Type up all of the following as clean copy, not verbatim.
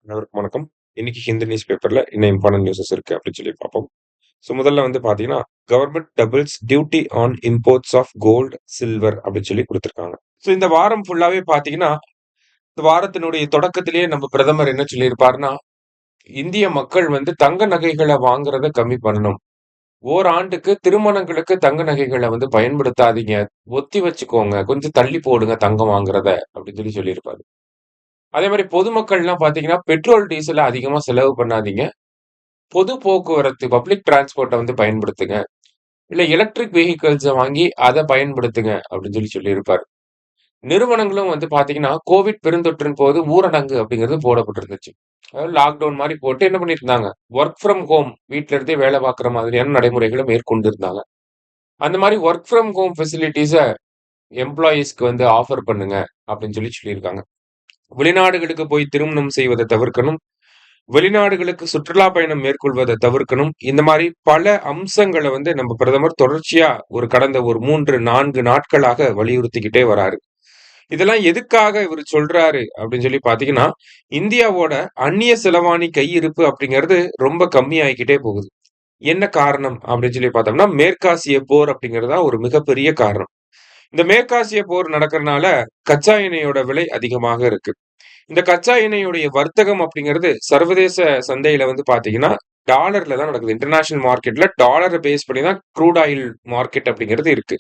அனைவருக்கும் வணக்கம். இன்னைக்கு ஹிந்து நியூஸ் பேப்பர்ல என்ன இம்பார்ட்டன்ட் நியூஸஸ் இருக்கு அப்படின்னு சொல்லி பார்ப்போம். முதல்ல பாத்தீங்கன்னா, government doubles duty on imports of gold, silver அப்படின்னு சொல்லி குடுத்திருக்காங்க. இந்த வாரம் ஃபுல்லாவே பாத்தீங்கன்னா, இந்த வாரத்தினுடைய தொடக்கத்திலேயே நம்ம பிரதமர் என்ன சொல்லியிருப்பாருன்னா, இந்திய மக்கள் தங்க நகைகள வாங்குறத கம்மி பண்ணணும். ஓராண்டுக்கு திருமணங்களுக்கு தங்க நகைகள பயன்படுத்தாதீங்க. ஒத்தி வச்சுக்கோங்க. கொஞ்சம் தள்ளி போடுங்க தங்கம் வாங்குறத அப்படின்னு சொல்லியிருப்பாரு. அதே மாரி பொதுமக்கள்லாம் பாத்தீங்கன்னா, பெட்ரோல், டீசல அதிகமா செலவு பண்ணாதீங்க. பொது போக்குவரத்து பப்ளிக் டிரான்ஸ்போர்ட்ட பயன்படுத்துங்க. இல்ல எலக்ட்ரிக் வெஹிக்கிள்ஸ வாங்கி அத பயன்படுத்துங்க அப்படின்னு சொல்லியிருப்பாரு. நிறுவனங்களும் பாத்தீங்கன்னா, கோவிட் பெருந்தொற்றின் போது ஊரடங்கு அப்படிங்கிறது போடப்பட்டிருந்துச்சு. அதாவது லாக்டவுன் மாரி போட்டு என்ன பண்ணியிருந்தாங்க, வொர்க் ஃப்ரம் ஹோம் வீட்ல இருந்தே வேலை பார்க்குற மாதிரியான நடைமுறைகள மேற்கொண்டிருந்தாங்க. அந்த மாரி வொர்க் ஃப்ரம் ஹோம் ஃபெசிலிட்டீஸ எம்ப்ளாயீஸ்க்கு ஆஃபர் பண்ணுங்க அப்படின்னு சொல்லியிருக்காங்க. வெளிநாடுகளுக்கு போய் திருமணம் செய்வத தவிர்க்கணும். வெளிநாடுகளுக்கு சுற்றுலா பயணம் மேற்கொள்வத தவிர்க்கணும். இந்த மாரி பல அம்சங்கள நம்ம பிரதமர் தொடர்ச்சியா கடந்த ஒரு 3, 4 நாட்களாக வலியுறுத்திக்கிட்டே வராரு. இதெல்லாம் எதுக்காக இவரு சொல்றாரு அப்படின்னு பார்த்தீங்கன்னா, இந்தியாவோட அந்நிய செலவாணி கையிருப்பு அப்படிங்கிறது ரொம்ப கம்மியாயிக்கிட்டே போகுது. என்ன காரணம் அப்படின்னு பார்த்தோம்னா, மேற்காசிய போர் அப்படிங்கிறது தான் ஒரு மிகப்பெரிய காரணம். இந்த மேற்காசிய போர் நடக்கிறனால கச்சா எண்ணெயோட விலை அதிகமாக இருக்கு. இந்த கச்சா எண்ணெயுடைய வர்த்தகம் அப்படிங்கிறது சர்வதேச சந்தையில பார்த்தீங்கன்னா, டாலர்ல தான் நடக்குது. இன்டர்நேஷனல் மார்க்கெட்ல டாலர பேஸ் பண்ணி தான் க்ரூட் ஆயில் மார்க்கெட் அப்படிங்கிறது இருக்கு.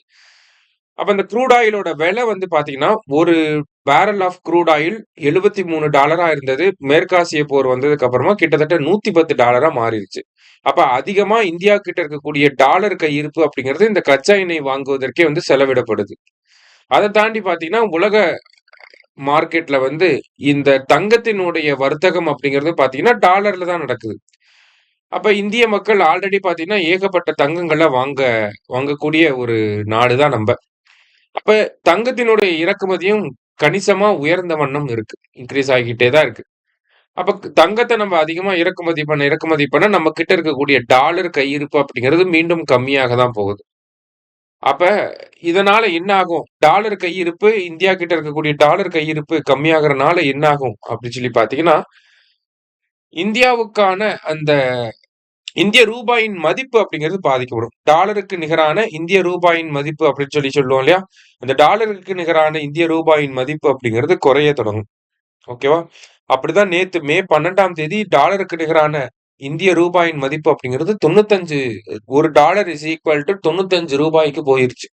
அப்ப இந்த க்ரூட் ஆயிலோட விலை பார்த்தீங்கன்னா, ஒரு பேரல் ஆஃப் க்ரூட் ஆயில் $73 இருந்தது. மேற்காசிய போர் வந்ததுக்கு அப்புறமா கிட்டத்தட்ட $110 மாறிருச்சு. அப்ப அதிகமா இந்தியா கிட்ட இருக்கக்கூடிய டாலர் கையிருப்பு அப்படிங்கிறது இந்த கச்சா எண்ணெய் வாங்குவதற்கே செலவிடப்படுது. அத தாண்டி பார்த்தீங்கன்னா, உலக மார்க்கெட்ல இந்த தங்கத்தினுடைய வர்த்தகம் அப்படிங்கிறது பார்த்தீங்கன்னா, டாலர்ல தான் நடக்குது. அப்ப இந்திய மக்கள் ஆல்ரெடி பார்த்தீங்கன்னா, ஏகப்பட்ட தங்கங்கள வாங்கக்கூடிய ஒரு நாடு தான் நம்ப. அப்ப தங்கத்தினுடைய இறக்குமதியும் கணிசமா உயர்ந்த வண்ணம் இருக்கு. இன்கிரீஸ் ஆகிக்கிட்டே தான் இருக்கு. அப்ப தங்கத்த நம்ம அதிகமா இறக்குமதி பண்ண நம்ம கிட்ட இருக்கக்கூடிய டாலர் கையிருப்பு அப்படிங்கிறது மீண்டும் கம்மியாக தான் போகுது. அப்ப இதனால என்ன ஆகும்? டாலர் கையிருப்பு இந்தியா கிட்ட இருக்கக்கூடிய டாலர் கையிருப்பு கம்மியாகுறனால என்ன ஆகும்? அப்படின்னு பார்த்தீங்கன்னா, இந்தியாவுக்கான அந்த இந்திய ரூபாயின் மதிப்பு அப்படிங்கிறது பாதிக்கப்படும். டாலருக்கு நிகரான இந்திய ரூபாயின் மதிப்பு அப்படின்னு சொல்லுவோம் இல்லையா? அந்த டாலருக்கு நிகரான இந்திய ரூபாயின் மதிப்பு அப்படிங்கிறது குறைய தொடங்கும். ஓகேவா? அப்படிதான் நேத்து மே 12ஆம் தேதி டாலருக்கு நிகரான இந்திய ரூபாயின் மதிப்பு அப்படிங்கிறது 95 $1 இஸ் ஈக்குவல் டூ ரூ. 95 போயிருச்சு.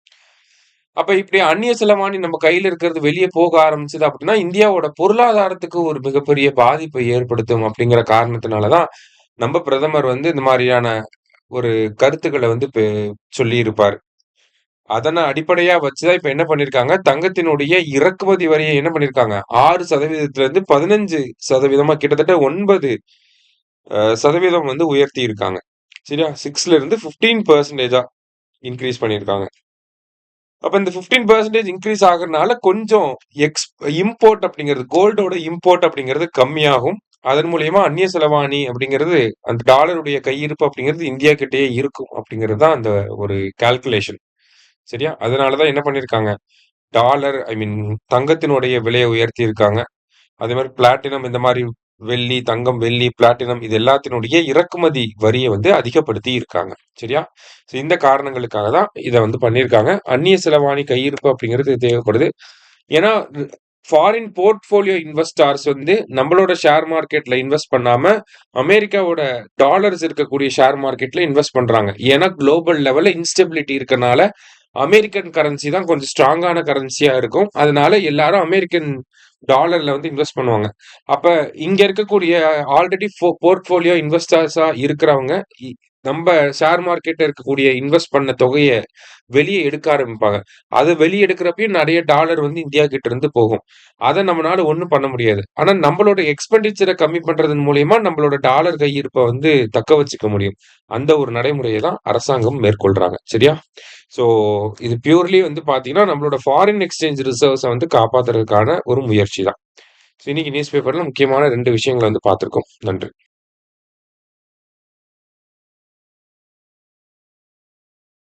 அப்ப இப்படி அந்நிய செலவாணி நம்ம கையில இருக்கிறது வெளிய போக ஆரம்பிச்சது அப்படின்னா, இந்தியாவோட பொருளாதாரத்துக்கு ஒரு மிகப்பெரிய பாதிப்பை ஏற்படுத்தும் அப்படிங்கிற காரணத்தினால தான், நம்ம பிரதமர் இந்த மாரியான ஒரு கருத்துக்கள சொல்லியிருப்பாரு. அதன அடிப்படையா வச்சு தான் இப்ப என்ன பண்ணியிருக்காங்க, தங்கத்தினுடைய இறக்குமதி வரிய என்ன பண்ணியிருக்காங்க, 6% 15% கிட்டத்தட்ட 9 சதவீதம் உயர்த்தி இருக்காங்க. சரியா? 6ல இருந்து 15% இன்கிரீஸ் பண்ணியிருக்காங்க. அப்ப இந்த 15% இன்கிரீஸ் ஆகுறனால கொஞ்சம் எக்ஸ் இம்போர்ட் அப்படிங்கிறது கோல்டோட இம்போர்ட் அப்படிங்கிறது கம்மியாகும். அதன் மூலியமா அந்நிய செலவாணி அப்படிங்கிறது அந்த டாலருடைய கையிருப்பு அப்படிங்கிறது இந்தியா கிட்டயே இருக்கும் அப்படிங்கிறது தான் அந்த ஒரு கால்குலேஷன். சரியா? அதனால தான் என்ன பண்ணியிருக்காங்க, டாலர் ஐ மீன் தங்கத்தினுடைய விலைய உயர்த்தி இருக்காங்க. அதே மாரி பிளாட்டினம் இந்த மாரி வெள்ளி, தங்கம், வெள்ளி, பிளாட்டினம் இது எல்லாத்தினுடைய இறக்குமதி வரிய அதிகப்படுத்தி இருக்காங்க. சரியா? இந்த காரணங்களுக்காக தான் இத பண்ணியிருக்காங்க. அந்நிய செலவாணி கையிருப்பு அப்படிங்கிறது தேவைப்படுது. ஏன்னா, ஃபாரின் போர்ட்ஃபோலியோ இன்வெஸ்டார்ஸ் நம்மளோட ஷேர் மார்க்கெட்ல இன்வெஸ்ட் பண்ணாம, அமெரிக்காவோட டாலர்ஸ் இருக்கக்கூடிய ஷேர் மார்க்கெட்ல இன்வெஸ்ட் பண்றாங்க. ஏன்னா, குளோபல் லெவல்ல இன்ஸ்டபிலிட்டி இருக்கனால, அமெரிக்கன் கரன்சி தான் கொஞ்சம் ஸ்ட்ராங்கான கரன்சியா இருக்கும். அதனால எல்லாரும் அமெரிக்கன் டாலர்ல இன்வெஸ்ட் பண்ணுவாங்க. அப்ப இங்க இருக்கக்கூடிய ஆல்ரெடி போர்ட்ஃபோலியோ இன்வெஸ்டர்ஸா இருக்கிறவங்க, இ நம்ப ஷேர் மார்க்கெட்ல இருக்கக்கூடிய இன்வெஸ்ட் பண்ண தொகைய வெளிய எடுக்க ஆரம்பிப்பாங்க. அத வெளிய எடுக்கிறப்பயும் நெறைய டாலர் இந்தியா கிட்ட இருந்து போகும். அத நம்மனால ஒண்ணும் பண்ண முடியாது. ஆனா நம்பளோட எக்ஸ்பெண்டிச்சர கம்மி பண்றதன் மூலியமா நம்மளோட டாலர் கையிருப்ப தக்க வச்சுக்க முடியும். அந்த ஒரு நடைமுறைய தான் அரசாங்கம் மேற்கொள்றாங்க. சரியா? ஸோ இது பியூர்லி பார்த்தீங்கன்னா, நம்மளோட ஃபாரின் எக்ஸ்சேஞ்ச் ரிசர்வ்ஸ காப்பாத்துறதுக்கான ஒரு முயற்சி தான். ஸோ இன்னைக்கு நியூஸ் பேப்பர்ல முக்கியமான 2 விஷயங்கள பார்த்திருக்கோம். நன்றி.